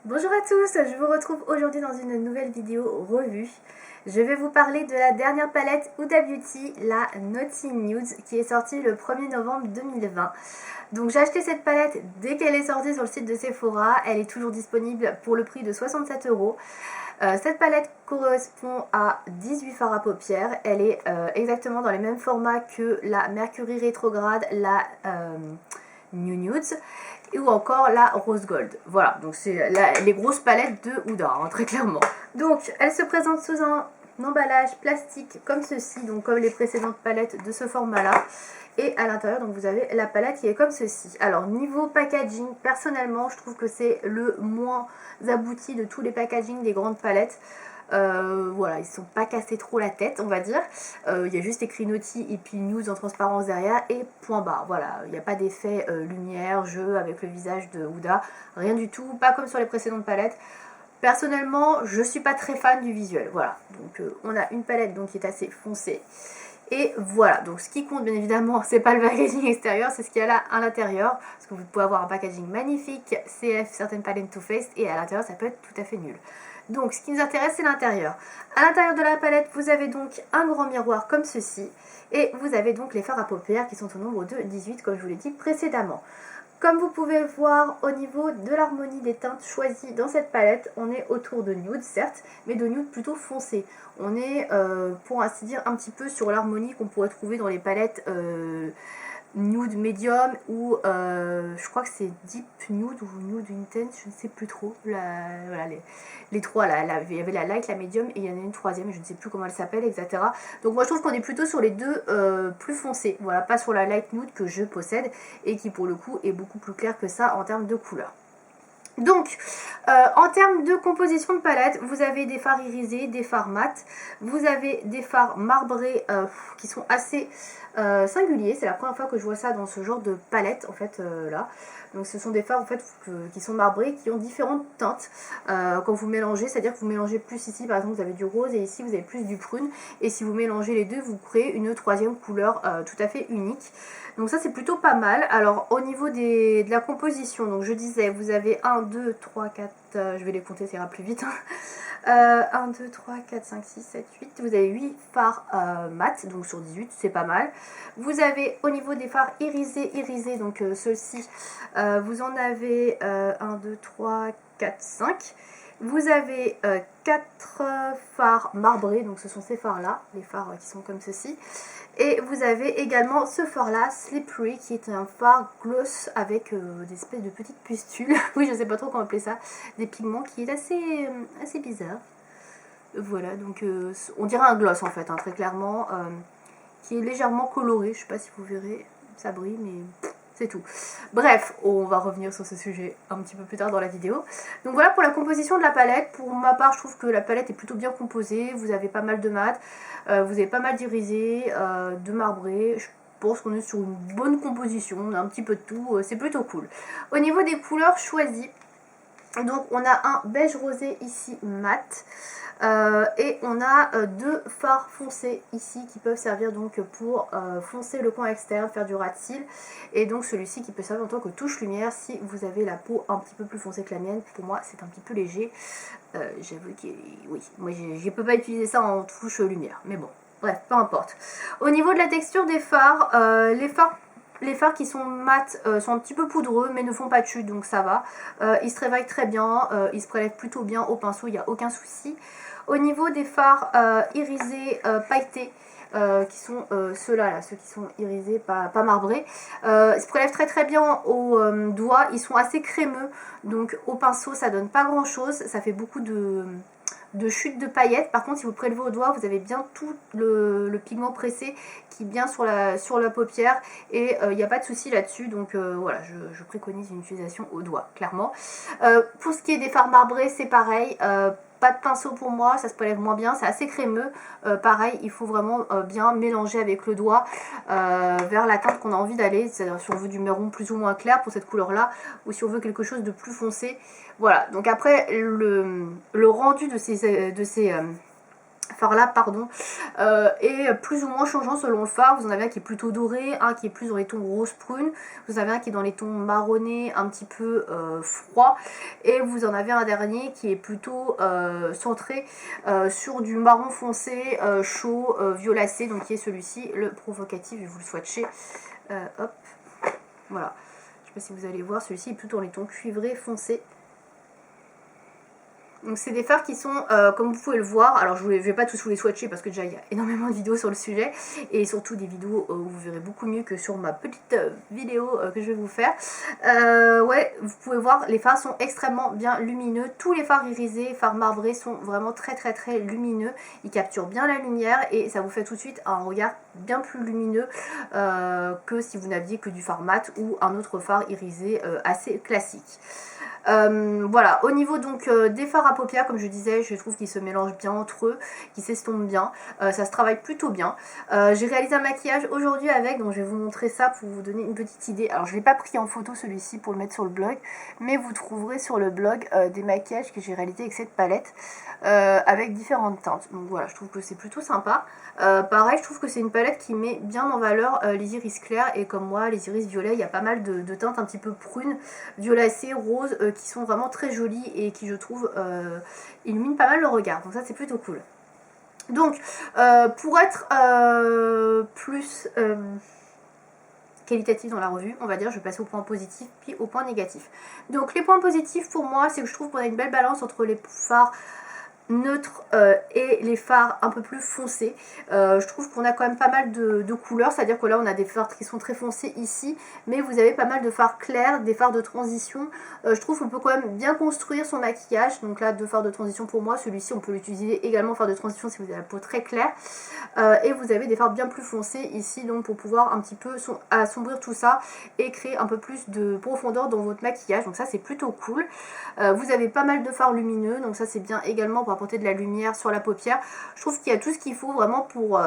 Bonjour à tous, je vous retrouve aujourd'hui dans une nouvelle vidéo revue. Je vais vous parler de la dernière palette Huda Beauty, la Naughty Nude, qui est sortie le 1er novembre 2020. Donc j'ai acheté cette palette dès qu'elle est sortie sur le site de Sephora. Elle est toujours disponible pour le prix de 67 €. Cette palette correspond à 18 fards à paupières. Elle est exactement dans les mêmes formats que la Mercury Rétrograde, la New Nudes ou encore la Rose Gold. Voilà, donc c'est les grosses palettes de Huda, hein, très clairement. Donc elle se présente sous un emballage plastique comme ceci, donc comme les précédentes palettes de ce format là. Et à l'intérieur, donc vous avez la palette qui est comme ceci. Alors niveau packaging, personnellement je trouve que c'est le moins abouti de tous les packaging des grandes palettes. Voilà, ils ne sont pas cassés trop la tête, on va dire. Il y a juste écrit Naughty et puis News en transparence derrière et point barre. Voilà, il n'y a pas d'effet lumière, jeu avec le visage de Huda, rien du tout, pas comme sur les précédentes palettes. Personnellement, je suis pas très fan du visuel. Voilà, donc on a une palette donc qui est assez foncée. Et voilà, donc ce qui compte bien évidemment, c'est pas le packaging extérieur, c'est ce qu'il y a là à l'intérieur. Parce que vous pouvez avoir un packaging magnifique, CF, certaines palettes Too Faced, et à l'intérieur ça peut être tout à fait nul. Donc ce qui nous intéresse, c'est l'intérieur. À l'intérieur de la palette, vous avez donc un grand miroir comme ceci. Et vous avez donc les fards à paupières qui sont au nombre de 18, comme je vous l'ai dit précédemment. Comme vous pouvez le voir, au niveau de l'harmonie des teintes choisies dans cette palette, on est autour de nude, certes, mais de nude plutôt foncé. On est, pour ainsi dire, un petit peu sur l'harmonie qu'on pourrait trouver dans les palettes nude medium ou je crois que c'est deep nude ou nude intense, je ne sais plus trop. Voilà, les trois là, il y avait la light, la medium et il y en a une troisième, je ne sais plus comment elle s'appelle, etc. Donc moi je trouve qu'on est plutôt sur les deux plus foncés, voilà, pas sur la light nude que je possède et qui pour le coup est beaucoup plus claire que ça en termes de couleur. Donc, en termes de composition de palette, vous avez des fards irisés, des fards mat, vous avez des fards marbrés qui sont assez singuliers. C'est la première fois que je vois ça dans ce genre de palette, en fait, là. Donc ce sont des fards en fait qui sont marbrés, qui ont différentes teintes quand vous mélangez, c'est-à-dire que vous mélangez plus ici, par exemple vous avez du rose et ici vous avez plus du prune, et si vous mélangez les deux, vous créez une troisième couleur tout à fait unique. Donc ça c'est plutôt pas mal. Alors au niveau de la composition, donc je disais, vous avez 1, 2, 3, 4, je vais les compter, ça ira plus vite. 1, 2, 3, 4, 5, 6, 7, 8. Vous avez 8 fards mat, donc sur 18, c'est pas mal. Vous avez au niveau des fards irisés, donc ceux-ci, vous en avez 1, 2, 3, 4, 5. Vous avez 4 fards marbrés, donc ce sont ces fards-là, les fards qui sont comme ceci. Et vous avez également ce fard-là, Slippery, qui est un fard gloss avec des espèces de petites pustules. Oui, je ne sais pas trop comment appeler ça. Des pigments qui est assez bizarre. Voilà, donc on dirait un gloss en fait, hein, très clairement. Qui est légèrement coloré, je ne sais pas si vous verrez, ça brille, mais c'est tout. Bref, on va revenir sur ce sujet un petit peu plus tard dans la vidéo. Donc voilà pour la composition de la palette. Pour ma part, je trouve que la palette est plutôt bien composée. Vous avez pas mal de mat, vous avez pas mal d'irisé, de marbré. Je pense qu'on est sur une bonne composition, on a un petit peu de tout, c'est plutôt cool. Au niveau des couleurs choisies, donc on a un beige rosé ici mat. Et on a deux fards foncés ici qui peuvent servir donc pour foncer le coin externe, faire du ras de cils, et donc celui-ci qui peut servir en tant que touche lumière si vous avez la peau un petit peu plus foncée que la mienne. Pour moi c'est un petit peu léger, j'avoue que oui, moi je ne peux pas utiliser ça en touche lumière, mais bon, bref, peu importe. Au niveau de la texture des fards, les fards qui sont mat sont un petit peu poudreux mais ne font pas de chute, donc ça va. Ils se travaillent très bien, ils se prélèvent plutôt bien au pinceau, il n'y a aucun souci. Au niveau des fards irisés pailletés, qui sont ceux-là, ceux qui sont irisés, pas marbrés, ils se prélèvent très bien au doigt, ils sont assez crémeux, donc au pinceau ça donne pas grand chose, ça fait beaucoup de chute de paillettes. Par contre si vous prélevez au doigt, vous avez bien tout le pigment pressé qui est bien sur la paupière, et il n'y a pas de souci là-dessus, donc voilà, je préconise une utilisation au doigt, clairement. Pour ce qui est des fards marbrés, c'est pareil, pas de pinceau pour moi, ça se prélève moins bien, c'est assez crémeux. Pareil, il faut vraiment bien mélanger avec le doigt vers la teinte qu'on a envie d'aller, c'est-à-dire si on veut du marron plus ou moins clair pour cette couleur-là, ou si on veut quelque chose de plus foncé. Voilà, donc après le rendu de ces phare là pardon, et plus ou moins changeant selon le phare. Vous en avez un qui est plutôt doré, un qui est plus dans les tons rose prune, vous en avez un qui est dans les tons marronnés un petit peu froid, et vous en avez un dernier qui est plutôt centré sur du marron foncé chaud violacé, donc qui est celui-ci, le provocatif. Je vais vous le swatcher, hop, voilà, je sais pas si vous allez voir, celui-ci est plutôt dans les tons cuivrés foncés. Donc c'est des fards qui sont, comme vous pouvez le voir, alors je vais pas tous vous les swatcher parce que déjà il y a énormément de vidéos sur le sujet, et surtout des vidéos où vous verrez beaucoup mieux que sur ma petite vidéo que je vais vous faire. Ouais, vous pouvez voir, les fards sont extrêmement bien lumineux. Tous les fards irisés, fards marbrés sont vraiment très lumineux. Ils capturent bien la lumière et ça vous fait tout de suite un regard bien plus lumineux que si vous n'aviez que du fard mat ou un autre fard irisé assez classique. Voilà, au niveau donc des fards à paupières, comme je disais, je trouve qu'ils se mélangent bien entre eux, qu'ils s'estompent bien, ça se travaille plutôt bien. J'ai réalisé un maquillage aujourd'hui avec, donc je vais vous montrer ça pour vous donner une petite idée. Alors je ne l'ai pas pris en photo celui-ci pour le mettre sur le blog, mais vous trouverez sur le blog des maquillages que j'ai réalisés avec cette palette, avec différentes teintes. Donc voilà, je trouve que c'est plutôt sympa. Pareil, je trouve que c'est une palette qui met bien en valeur les iris clairs, et comme moi, les iris violets, il y a pas mal de teintes un petit peu prunes, violacées, roses, qui sont vraiment très jolies et qui, je trouve, illuminent pas mal le regard. Donc ça, c'est plutôt cool. Donc, pour être plus qualitatif dans la revue, on va dire, je vais passer au point positif puis au point négatif. Donc les points positifs pour moi, c'est que je trouve qu'on a une belle balance entre les fards neutres et les fards un peu plus foncés. Je trouve qu'on a quand même pas mal de couleurs, c'est à dire que là on a des fards qui sont très foncés ici, mais vous avez pas mal de fards clairs, des fards de transition. Je trouve qu'on peut quand même bien construire son maquillage. Donc là, deux fards de transition pour moi, celui-ci on peut l'utiliser également fard de transition si vous avez la peau très claire, et vous avez des fards bien plus foncés ici, donc pour pouvoir un petit peu assombrir tout ça et créer un peu plus de profondeur dans votre maquillage. Donc ça, c'est plutôt cool. Vous avez pas mal de fards lumineux, donc ça c'est bien également pour apporter de la lumière sur la paupière. Je trouve qu'il y a tout ce qu'il faut vraiment pour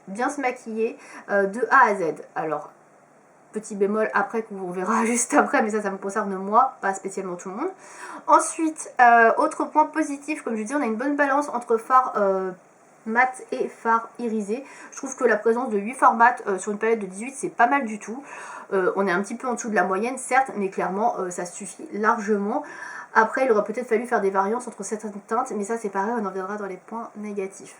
bien se maquiller de A à Z. Alors, petit bémol après qu'on verra juste après, mais ça me concerne moi, pas spécialement tout le monde. Ensuite, autre point positif, comme je dis, on a une bonne balance entre fards mat et fards irisés. Je trouve que la présence de 8 fards mat sur une palette de 18, c'est pas mal du tout. On est un petit peu en dessous de la moyenne, certes, mais clairement, ça suffit largement. Après, il aurait peut-être fallu faire des variances entre certaines teintes, mais ça c'est pareil, on en viendra dans les points négatifs.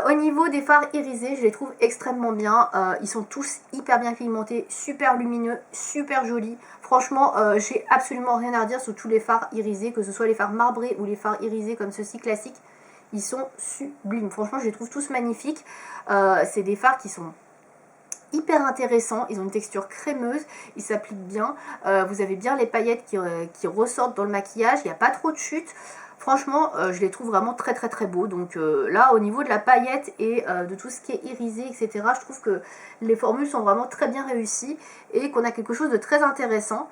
Au niveau des fards irisés, je les trouve extrêmement bien. Ils sont tous hyper bien pigmentés, super lumineux, super jolis. Franchement, j'ai absolument rien à redire sur tous les fards irisés, que ce soit les fards marbrés ou les fards irisés comme ceux-ci classiques. Ils sont sublimes. Franchement, je les trouve tous magnifiques. C'est des fards qui sont hyper intéressants, ils ont une texture crémeuse, ils s'appliquent bien, vous avez bien les paillettes qui ressortent dans le maquillage, il n'y a pas trop de chute. Franchement, je les trouve vraiment très beaux. Donc là, au niveau de la paillette et de tout ce qui est irisé, etc., je trouve que les formules sont vraiment très bien réussies et qu'on a quelque chose de très intéressant.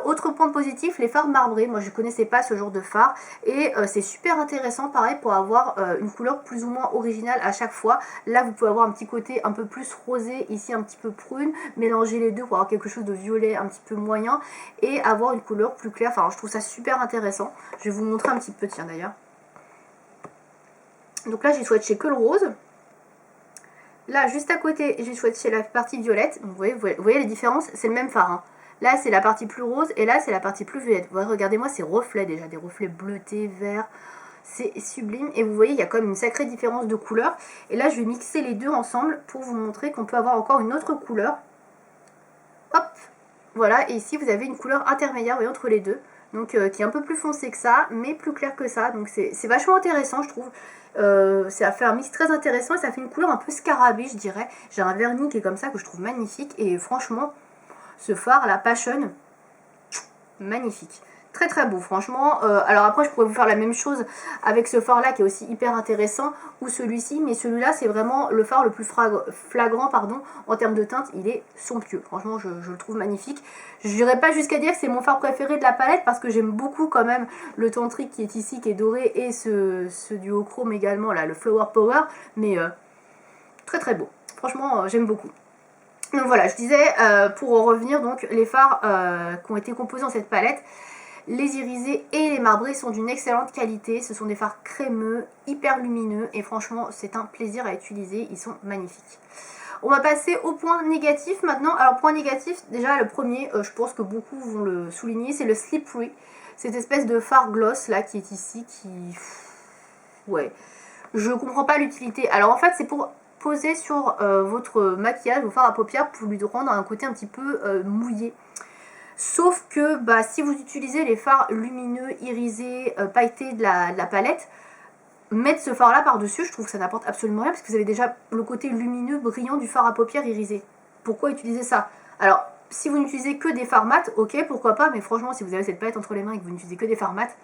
Autre point positif, les fards marbrés. Moi je connaissais pas ce genre de fard et c'est super intéressant, pareil, pour avoir une couleur plus ou moins originale à chaque fois. Là vous pouvez avoir un petit côté un peu plus rosé, ici un petit peu prune, mélanger les deux pour avoir quelque chose de violet un petit peu moyen et avoir une couleur plus claire. Enfin, je trouve ça super intéressant. Je vais vous montrer un petit peu, tiens d'ailleurs. Donc là j'ai swatché que le rose. Là juste à côté j'ai swatché la partie violette. Donc vous voyez les différences, c'est le même fard, hein. Là c'est la partie plus rose et là c'est la partie plus violette. Regardez-moi ces reflets déjà, des reflets bleutés, verts, c'est sublime. Et vous voyez il y a quand même une sacrée différence de couleur. Et là je vais mixer les deux ensemble pour vous montrer qu'on peut avoir encore une autre couleur. Hop, voilà, et ici vous avez une couleur intermédiaire, vous voyez, entre les deux. Donc qui est un peu plus foncé que ça, mais plus clair que ça. Donc c'est vachement intéressant, je trouve. Ça fait un mix très intéressant et ça fait une couleur un peu scarabée, je dirais. J'ai un vernis qui est comme ça que je trouve magnifique. Et franchement, ce fard, la Passion, magnifique. Très beau, franchement. Alors après, je pourrais vous faire la même chose avec ce fard là qui est aussi hyper intéressant, ou celui-ci, mais celui-là c'est vraiment le fard le plus flagrant, pardon, en termes de teinte. Il est somptueux, franchement je le trouve magnifique. Je n'irai pas jusqu'à dire que c'est mon fard préféré de la palette parce que j'aime beaucoup quand même le tantrique qui est ici, qui est doré, et ce duochrome également là, le Flower Power, mais très beau, franchement j'aime beaucoup. Donc voilà, je disais, pour en revenir, donc les fards qui ont été composés dans cette palette, Les irisés et les marbrés sont d'une excellente qualité. Ce sont des fards crémeux, hyper lumineux et franchement c'est un plaisir à utiliser, ils sont magnifiques. On va passer au point négatif maintenant. Alors point négatif, déjà le premier, je pense que beaucoup vont le souligner, c'est le Slippery. Cette espèce de fard gloss là qui est ici, qui... Ouais, je comprends pas l'utilité. Alors en fait c'est pour poser sur votre maquillage, vos fards à paupières, pour lui rendre un côté un petit peu mouillé. Sauf que bah, si vous utilisez les fards lumineux, irisés, pailletés de la palette, mettre ce fard là par dessus, je trouve que ça n'apporte absolument rien parce que vous avez déjà le côté lumineux, brillant du fard à paupières irisé. Pourquoi utiliser ça? Alors, si vous n'utilisez que des fards mat, ok, pourquoi pas, mais franchement, si vous avez cette palette entre les mains et que vous n'utilisez que des fards mat,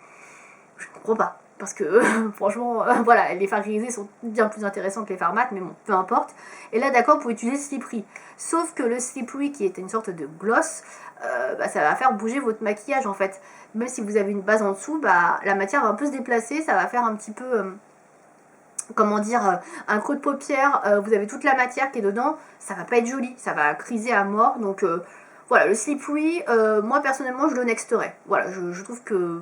je ne comprends pas. Parce que franchement, voilà, les fards irisés sont bien plus intéressants que les fards mat, mais bon, peu importe. Et là, d'accord, pour utiliser le Slippery. Sauf que le Slippery, qui est une sorte de gloss, bah, ça va faire bouger votre maquillage en fait. Même si vous avez une base en dessous, bah, la matière va un peu se déplacer, ça va faire un petit peu, comment dire, un creux de paupière, vous avez toute la matière qui est dedans, ça va pas être joli, ça va criser à mort. Donc voilà, le Slippery, moi personnellement je le nexterais. Voilà, je trouve que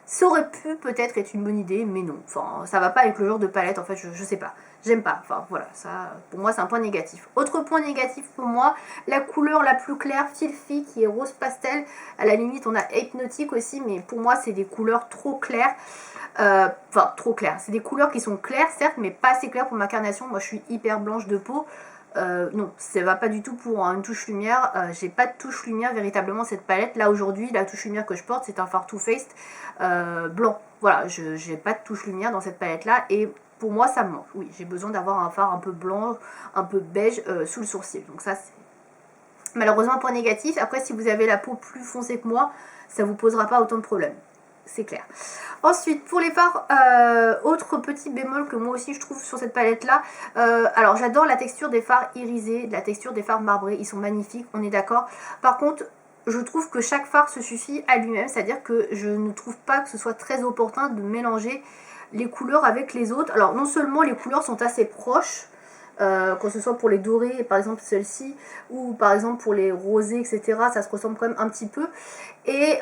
ça aurait pu peut-être être une bonne idée, mais non. Enfin, ça va pas avec le genre de palette, en fait, je sais pas. J'aime pas. Enfin, voilà, ça, pour moi, c'est un point négatif. Autre point négatif pour moi, la couleur la plus claire, Filthy, qui est rose pastel. À la limite, on a Hypnotic aussi, mais pour moi, c'est des couleurs trop claires. Enfin, trop claires. C'est des couleurs qui sont claires, certes, mais pas assez claires pour ma carnation. Moi, je suis hyper blanche de peau. Non, ça va pas du tout pour une touche lumière. J'ai pas de touche lumière véritablement cette palette. Là aujourd'hui, la touche lumière que je porte, c'est un fard Too Faced blanc. Voilà, j'ai pas de touche lumière dans cette palette là et pour moi ça me manque. Oui, j'ai besoin d'avoir un fard un peu blanc, un peu beige sous le sourcil. Donc ça c'est malheureusement un point négatif. Après, si vous avez la peau plus foncée que moi, ça vous posera pas autant de problèmes. C'est clair. Ensuite, pour les fards, autre petit bémol que moi aussi je trouve sur cette palette là, alors j'adore la texture des fards irisés, la texture des fards marbrés, ils sont magnifiques, on est d'accord. Par contre, je trouve que chaque fard se suffit à lui-même, c'est-à-dire que je ne trouve pas que ce soit très opportun de mélanger les couleurs avec les autres. Alors non seulement les couleurs sont assez proches, que ce soit pour les dorés, par exemple celle-ci, ou par exemple pour les rosés, etc. Ça se ressemble quand même un petit peu. Et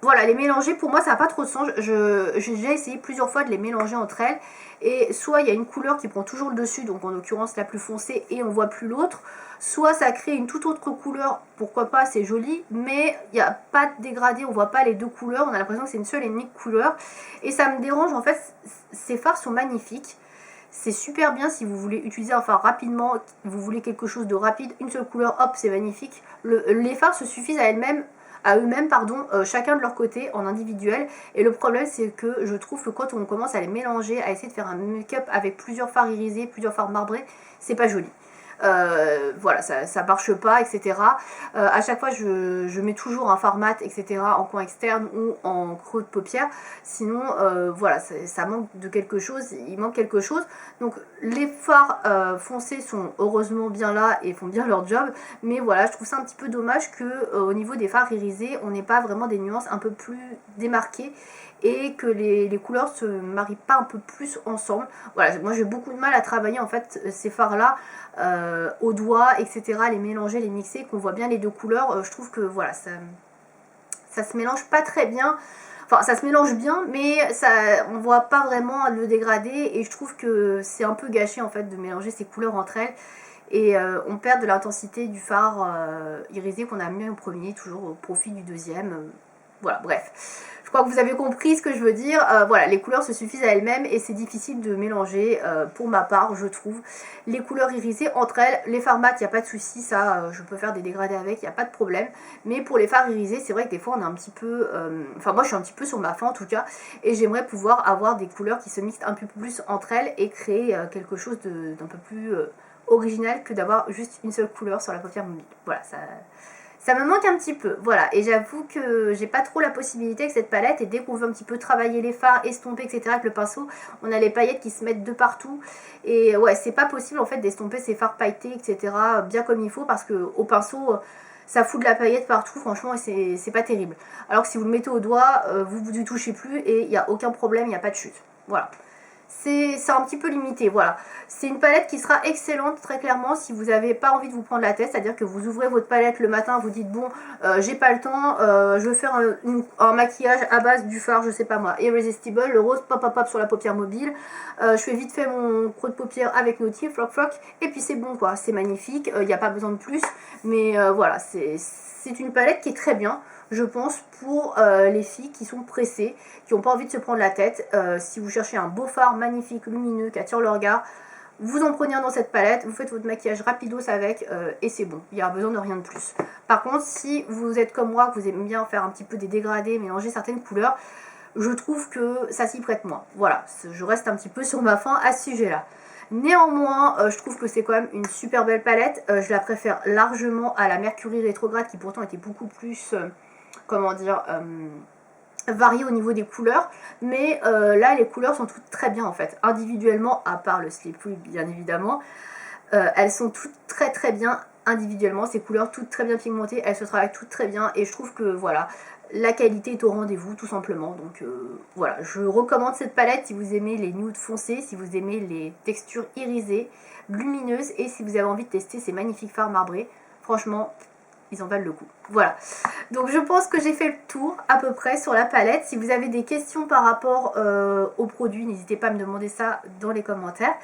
voilà, les mélanger, pour moi, ça n'a pas trop de sens. J'ai déjà essayé plusieurs fois de les mélanger entre elles. Et soit il y a une couleur qui prend toujours le dessus, donc en l'occurrence la plus foncée, et on voit plus l'autre. Soit ça crée une toute autre couleur, pourquoi pas, c'est joli, mais il n'y a pas de dégradé, on voit pas les deux couleurs, on a l'impression que c'est une seule et unique couleur. Et ça me dérange, en fait, ces fards sont magnifiques. C'est super bien si vous voulez utiliser un fard rapidement, vous voulez quelque chose de rapide, une seule couleur, hop, c'est magnifique. Les fards se suffisent à eux-mêmes, chacun de leur côté, en individuel. Et le problème, c'est que je trouve que quand on commence à les mélanger, à essayer de faire un make-up avec plusieurs fards irisés, plusieurs fards marbrés, c'est pas joli. Voilà, ça marche pas, etc. À chaque fois, je mets toujours un fard mat, etc. en coin externe ou en creux de paupière. Sinon, voilà, ça manque de quelque chose, il manque quelque chose. Donc, les fards foncés sont heureusement bien là et font bien leur job. Mais voilà, je trouve ça un petit peu dommage que au niveau des fards irisés, on n'ait pas vraiment des nuances un peu plus démarquées et que les couleurs se marient pas un peu plus ensemble. Voilà, moi j'ai beaucoup de mal à travailler en fait ces fards là au doigt, etc., les mélanger, les mixer, qu'on voit bien les deux couleurs. Je trouve que voilà, ça se mélange pas très bien. Enfin, ça se mélange bien, mais on voit pas vraiment le dégradé et je trouve que c'est un peu gâché en fait de mélanger ces couleurs entre elles. Et on perd de l'intensité du fard irisé qu'on a mis au premier, toujours au profit du deuxième. Voilà, bref. Je crois que vous avez compris ce que je veux dire. Voilà, les couleurs se suffisent à elles-mêmes et c'est difficile de mélanger, pour ma part, je trouve, les couleurs irisées entre elles. Les fards mat, il n'y a pas de souci, ça, je peux faire des dégradés avec, il n'y a pas de problème. Mais pour les fards irisés, c'est vrai que des fois, on est un petit peu... Enfin, moi, je suis un petit peu sur ma faim, en tout cas, et j'aimerais pouvoir avoir des couleurs qui se mixent un peu plus entre elles et créer quelque chose d'un peu plus original que d'avoir juste une seule couleur sur la paupière mobile. Voilà, ça me manque un petit peu, voilà, et j'avoue que j'ai pas trop la possibilité avec cette palette, et dès qu'on veut un petit peu travailler les fards, estomper, etc. avec le pinceau, on a les paillettes qui se mettent de partout, et ouais, c'est pas possible en fait d'estomper ces fards pailletés, etc. bien comme il faut, parce que au pinceau, ça fout de la paillette partout, franchement, et c'est pas terrible. Alors que si vous le mettez au doigt, vous y touchez plus, et il n'y a aucun problème, il n'y a pas de chute, voilà. c'est un petit peu limité, voilà. C'est une palette qui sera excellente très clairement si vous n'avez pas envie de vous prendre la tête, c'est-à-dire que vous ouvrez votre palette le matin, vous dites bon, j'ai pas le temps, je veux faire un maquillage à base du fard, je sais pas moi, Irresistible, le rose pop pop pop sur la paupière mobile, je fais vite fait mon creux de paupière avec Naughty, floc floc, et puis c'est bon quoi, c'est magnifique, il n'y a pas besoin de plus, mais voilà, c'est une palette qui est très bien, je pense, pour les filles qui sont pressées, qui n'ont pas envie de se prendre la tête. Si vous cherchez un beau fard magnifique, lumineux, qui attire le regard, vous en prenez un dans cette palette, vous faites votre maquillage rapidos avec et c'est bon, il n'y a besoin de rien de plus. Par contre, si vous êtes comme moi, que vous aimez bien faire un petit peu des dégradés, mélanger certaines couleurs, je trouve que ça s'y prête moins. Voilà, je reste un petit peu sur ma faim à ce sujet-là. Néanmoins, je trouve que c'est quand même une super belle palette. Je la préfère largement à la Mercury rétrograde qui pourtant était beaucoup plus, comment dire, variée au niveau des couleurs. Mais là, les couleurs sont toutes très bien en fait. Individuellement, à part le Slippery bien évidemment, elles sont toutes très très bien individuellement. Ces couleurs toutes très bien pigmentées, elles se travaillent toutes très bien. Et je trouve que voilà, la qualité est au rendez-vous tout simplement. Donc voilà, je recommande cette palette si vous aimez les nudes foncés, si vous aimez les textures irisées, lumineuses et si vous avez envie de tester ces magnifiques fards marbrés. Franchement, ils en valent le coup. Voilà, donc je pense que j'ai fait le tour à peu près sur la palette. Si vous avez des questions par rapport aux produits, n'hésitez pas à me demander ça dans les commentaires.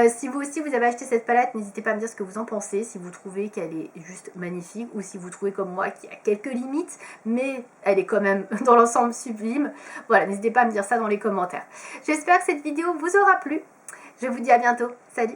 Si vous aussi vous avez acheté cette palette, n'hésitez pas à me dire ce que vous en pensez, si vous trouvez qu'elle est juste magnifique ou si vous trouvez comme moi qu'il y a quelques limites, mais elle est quand même dans l'ensemble sublime. Voilà, n'hésitez pas à me dire ça dans les commentaires. J'espère que cette vidéo vous aura plu. Je vous dis à bientôt. Salut!